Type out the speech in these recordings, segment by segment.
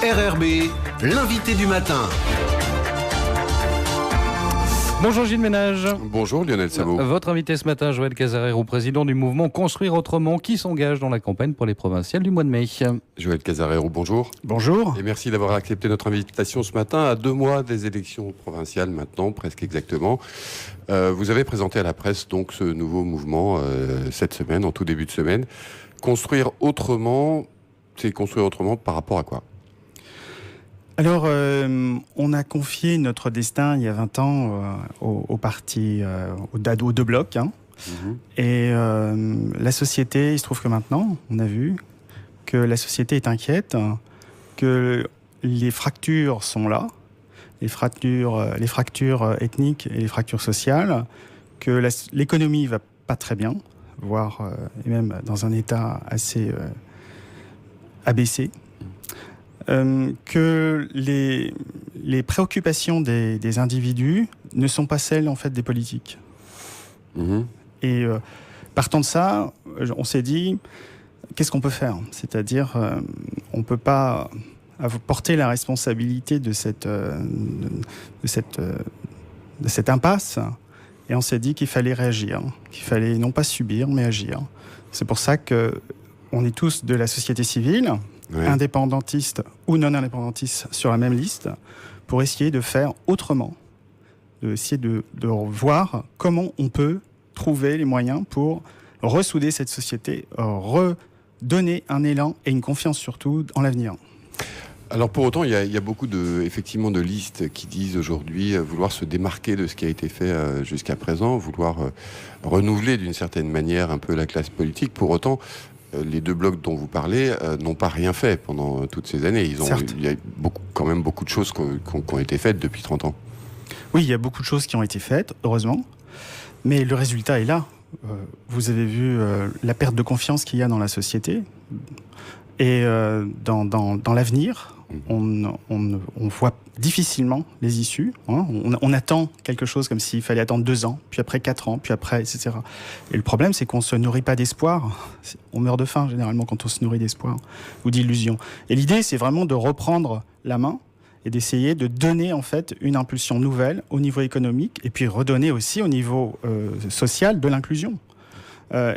RRB, l'invité du matin. Bonjour Gilles Ménage. Bonjour Lionel Saveau. Votre invité ce matin, Joël Casarero, président du mouvement Construire Autrement, qui s'engage dans la campagne pour les provinciales du mois de mai. Joël Casarero, bonjour. Bonjour. Et merci d'avoir accepté notre invitation ce matin, à 2 mois des élections provinciales maintenant, presque exactement. Vous avez présenté à la presse donc ce nouveau mouvement cette semaine, en tout début de semaine. Construire Autrement, c'est construire autrement par rapport à quoi ? Alors, on a confié notre destin il y a 20 ans au parti, aux deux blocs. Et la société, il se trouve que maintenant, on a vu que la société est inquiète, que les fractures sont là, les fractures ethniques et les fractures sociales, que l'économie va pas très bien, voire et même dans un état assez abaissé. Que les préoccupations des individus ne sont pas celles en fait des politiques. Et partant de ça, on s'est dit qu'est-ce qu'on peut faire ? C'est-à-dire on peut pas porter la responsabilité de cette impasse. Et on s'est dit qu'il fallait réagir, qu'il fallait non pas subir mais agir. C'est pour ça que on est tous de la société civile. Ouais. Indépendantistes ou non indépendantistes sur la même liste, pour essayer de faire autrement, essayer de voir comment on peut trouver les moyens pour ressouder cette société, redonner un élan et une confiance surtout en l'avenir. Alors pour autant, il y a beaucoup effectivement de listes qui disent aujourd'hui vouloir se démarquer de ce qui a été fait jusqu'à présent, vouloir renouveler d'une certaine manière un peu la classe politique. Pour autant, les deux blocs dont vous parlez n'ont pas rien fait pendant toutes ces années. Il y a quand même beaucoup de choses qui ont été faites depuis 30 ans. Oui, il y a beaucoup de choses qui ont été faites, heureusement. Mais le résultat est là. Vous avez vu la perte de confiance qu'il y a dans la société. Et dans l'avenir, on voit difficilement les issues. On attend quelque chose comme s'il fallait attendre 2 ans, puis après 4 ans, puis après, etc. Et le problème, c'est qu'on ne se nourrit pas d'espoir. On meurt de faim, généralement, quand on se nourrit d'espoir ou d'illusion. Et l'idée, c'est vraiment de reprendre la main et d'essayer de donner, en fait, une impulsion nouvelle au niveau économique et puis redonner aussi au niveau social de l'inclusion. Là,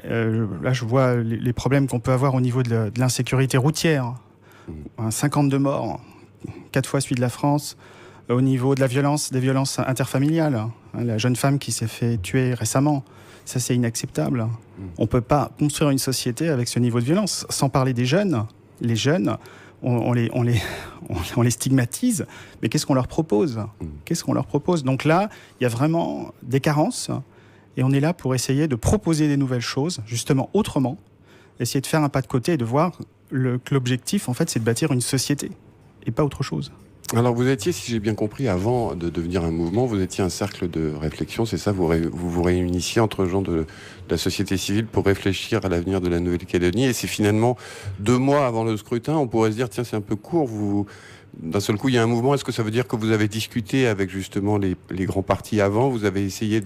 je vois les problèmes qu'on peut avoir au niveau de l'insécurité routière. 52 morts, 4 fois celui de la France. Au niveau de la violence, des violences interfamiliales. La jeune femme qui s'est fait tuer récemment, ça c'est inacceptable. On ne peut pas construire une société avec ce niveau de violence. Sans parler des jeunes. Les jeunes, on les stigmatise. Mais qu'est-ce qu'on leur propose ? Donc là, il y a vraiment des carences. Et on est là pour essayer de proposer des nouvelles choses, justement autrement, essayer de faire un pas de côté et de voir que l'objectif, en fait, c'est de bâtir une société et pas autre chose. Alors vous étiez, si j'ai bien compris, avant de devenir un mouvement, vous étiez un cercle de réflexion, c'est ça, vous réunissiez entre gens de la société civile pour réfléchir à l'avenir de la Nouvelle-Calédonie, et c'est finalement 2 mois avant le scrutin, on pourrait se dire, tiens, c'est un peu court, d'un seul coup, il y a un mouvement, est-ce que ça veut dire que vous avez discuté avec justement les grands partis avant, vous avez essayé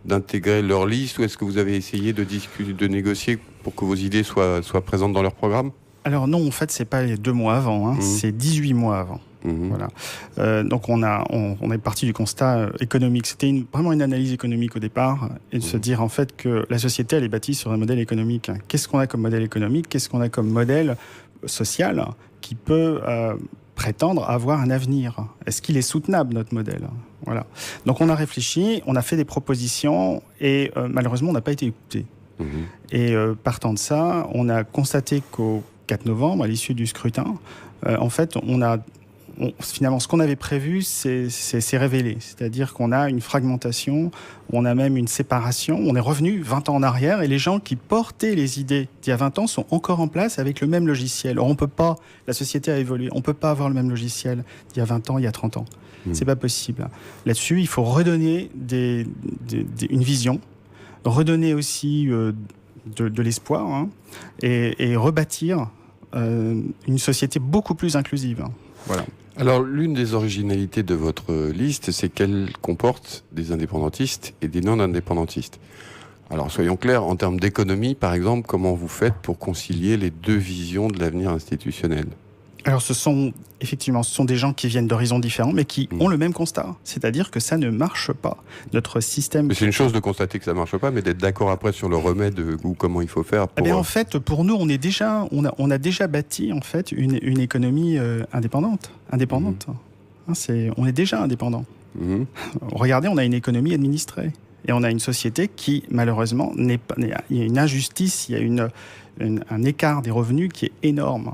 d'intégrer leur liste, ou est-ce que vous avez essayé de discuter, de négocier pour que vos idées soient présentes dans leur programme ? Alors non, en fait, c'est pas les 2 mois avant, c'est 18 mois avant. Voilà. Donc on est parti du constat économique. C'était vraiment une analyse économique au départ, et de se dire en fait que la société elle est bâtie sur un modèle économique. Qu'est-ce qu'on a comme modèle économique ? Qu'est-ce qu'on a comme modèle social qui peut prétendre avoir un avenir ? Est-ce qu'il est soutenable, notre modèle ? Voilà. Donc on a réfléchi, on a fait des propositions, et malheureusement on n'a pas été écouté. Et partant de ça, on a constaté qu'au 4 novembre, à l'issue du scrutin, en fait, finalement, ce qu'on avait prévu, c'est révélé. C'est-à-dire qu'on a une fragmentation, on a même une séparation. On est revenu 20 ans en arrière, et les gens qui portaient les idées d'il y a 20 ans sont encore en place avec le même logiciel. Or, on peut pas, la société a évolué, on peut pas avoir le même logiciel d'il y a 20 ans, il y a 30 ans. C'est pas possible. Là-dessus, il faut redonner une vision, redonner aussi de l'espoir, et rebâtir une société beaucoup plus inclusive. Voilà. Alors, l'une des originalités de votre liste, c'est qu'elle comporte des indépendantistes et des non-indépendantistes. Alors, soyons clairs, en termes d'économie, par exemple, comment vous faites pour concilier les deux visions de l'avenir institutionnel ? Alors ce sont des gens qui viennent d'horizons différents, mais qui ont le même constat. C'est-à-dire que ça ne marche pas. Notre système... Mais c'est une chose de constater que ça ne marche pas, mais d'être d'accord après sur le remède ou comment il faut faire pour... en fait, pour nous, on a déjà bâti en fait une économie indépendante. On est déjà indépendant. Regardez, on a une économie administrée. Et on a une société qui, malheureusement, il y a une injustice, il y a un écart des revenus qui est énorme.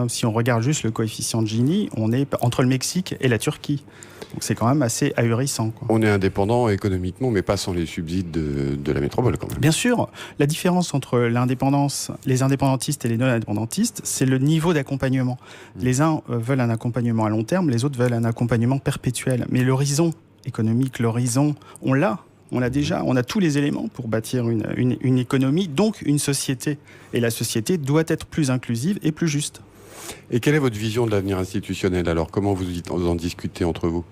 Si on regarde juste le coefficient de Gini, on est entre le Mexique et la Turquie. Donc c'est quand même assez ahurissant, quoi. On est indépendant économiquement, mais pas sans les subsides de la métropole, quand même. Bien sûr, la différence entre les indépendantistes et les non-indépendantistes, c'est le niveau d'accompagnement. Les uns veulent un accompagnement à long terme, les autres veulent un accompagnement perpétuel. Mais l'horizon économique, on l'a. On l'a déjà, on a tous les éléments pour bâtir une économie, donc une société. Et la société doit être plus inclusive et plus juste. Et quelle est votre vision de l'avenir institutionnel alors? Comment vous en discutez entre vous?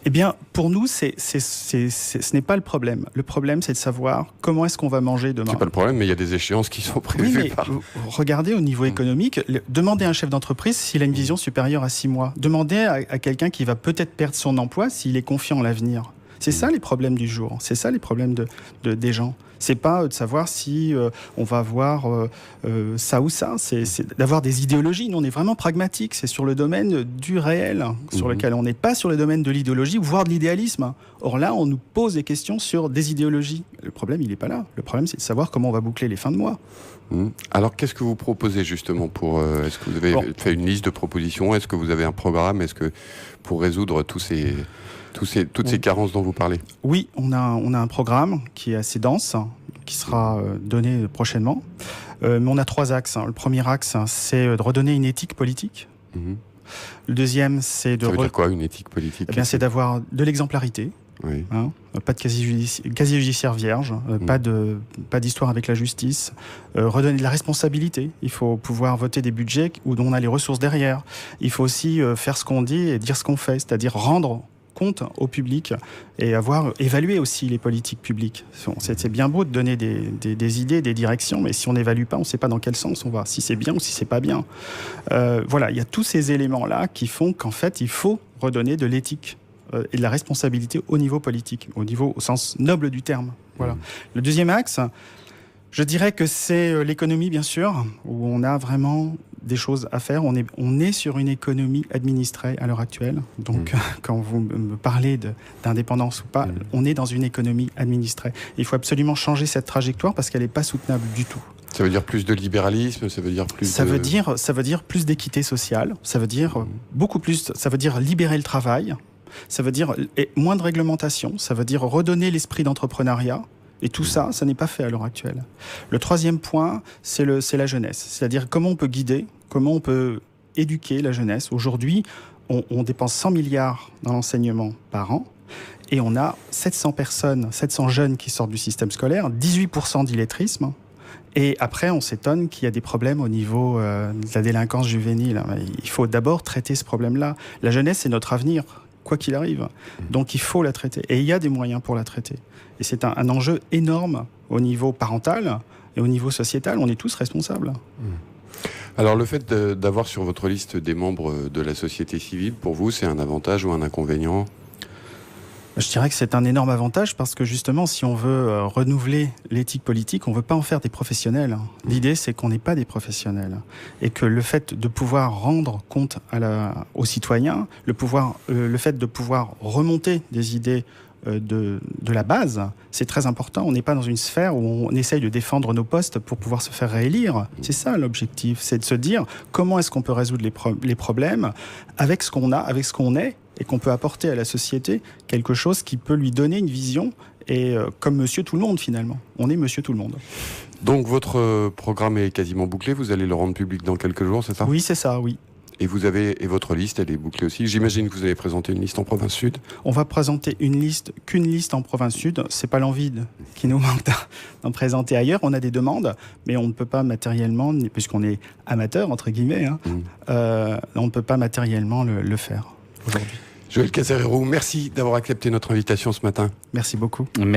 Eh bien, pour nous, ce n'est pas le problème. Le problème, c'est de savoir comment est-ce qu'on va manger demain. C'est pas le problème, mais il y a des échéances qui sont prévues. Oui, mais regardez au niveau économique, demandez à un chef d'entreprise s'il a une vision supérieure à 6 mois. Demandez à quelqu'un qui va peut-être perdre son emploi s'il est confiant en l'avenir. C'est ça les problèmes du jour, c'est ça les problèmes des gens. C'est pas de savoir si on va avoir ça ou ça, c'est d'avoir des idéologies. Nous, on est vraiment pragmatique, c'est sur le domaine du réel, sur lequel on n'est pas sur le domaine de l'idéologie, voire de l'idéalisme. Or là, on nous pose des questions sur des idéologies. Le problème, il n'est pas là. Le problème, c'est de savoir comment on va boucler les fins de mois. Alors, qu'est-ce que vous proposez justement pour... est-ce que vous avez fait une liste de propositions? Est-ce que vous avez un programme? Est-ce que pour résoudre toutes ces carences dont vous parlez? Oui, on a un programme qui est assez dense, qui sera donné prochainement. Mais on a 3 axes. Le premier axe, c'est de redonner une éthique politique. Le deuxième, c'est de... Ça veut dire quoi, une éthique politique? Eh bien, c'est d'avoir de l'exemplarité. Oui. Pas de casier judiciaire vierge, pas d'histoire avec la justice, redonner de la responsabilité. Il faut pouvoir voter des budgets où on a les ressources derrière. Il faut aussi faire ce qu'on dit et dire ce qu'on fait, c'est-à-dire rendre compte au public et évaluer aussi les politiques publiques. C'est bien beau de donner des idées, des directions, mais si on n'évalue pas, on ne sait pas dans quel sens on va, si c'est bien ou si c'est pas bien. Voilà, il y a tous ces éléments-là qui font qu'en fait, il faut redonner de l'éthique et de la responsabilité au niveau politique, au sens noble du terme. Voilà. Le deuxième axe, je dirais que c'est l'économie, bien sûr, où on a vraiment des choses à faire. On est sur une économie administrée à l'heure actuelle. Donc, quand vous me parlez d'indépendance ou pas, on est dans une économie administrée. Il faut absolument changer cette trajectoire parce qu'elle n'est pas soutenable du tout. Ça veut dire plus de libéralisme, ça veut dire plus ça veut dire plus d'équité sociale, ça veut dire beaucoup plus, ça veut dire libérer le travail, ça veut dire moins de réglementation, ça veut dire redonner l'esprit d'entrepreneuriat. Et tout ça, ça n'est pas fait à l'heure actuelle. Le troisième point, c'est la jeunesse. C'est-à-dire comment on peut guider, comment on peut éduquer la jeunesse. Aujourd'hui, on dépense 100 milliards dans l'enseignement par an et on a 700 jeunes qui sortent du système scolaire, 18% d'illettrisme. Et après, on s'étonne qu'il y a des problèmes au niveau de la délinquance juvénile. Il faut d'abord traiter ce problème-là. La jeunesse, c'est notre avenir, quoi qu'il arrive. Donc il faut la traiter. Et il y a des moyens pour la traiter. Et c'est un enjeu énorme au niveau parental et au niveau sociétal. On est tous responsables. Alors le fait d'avoir sur votre liste des membres de la société civile, pour vous, c'est un avantage ou un inconvénient? Je dirais que c'est un énorme avantage parce que justement, si on veut renouveler l'éthique politique, on ne veut pas en faire des professionnels. L'idée, c'est qu'on n'est pas des professionnels. Et que le fait de pouvoir rendre compte aux citoyens, le fait de pouvoir remonter des idées de la base, c'est très important. On n'est pas dans une sphère où on essaye de défendre nos postes pour pouvoir se faire réélire. C'est ça l'objectif, c'est de se dire comment est-ce qu'on peut résoudre les problèmes avec ce qu'on a, avec ce qu'on est, et qu'on peut apporter à la société quelque chose qui peut lui donner une vision, et comme Monsieur Tout-le-Monde finalement. On est Monsieur Tout-le-Monde. Donc votre programme est quasiment bouclé, vous allez le rendre public dans quelques jours, c'est ça? Oui, c'est ça, oui. Et votre liste, elle est bouclée aussi. J'imagine que vous allez présenter une liste en province sud. On va présenter qu'une liste en province sud. C'est pas l'envie qui nous manque d'en présenter ailleurs. On a des demandes, mais on ne peut pas matériellement, puisqu'on est amateur entre guillemets, on ne peut pas matériellement le faire aujourd'hui. Joël Casarero, merci d'avoir accepté notre invitation ce matin. Merci beaucoup. Merci.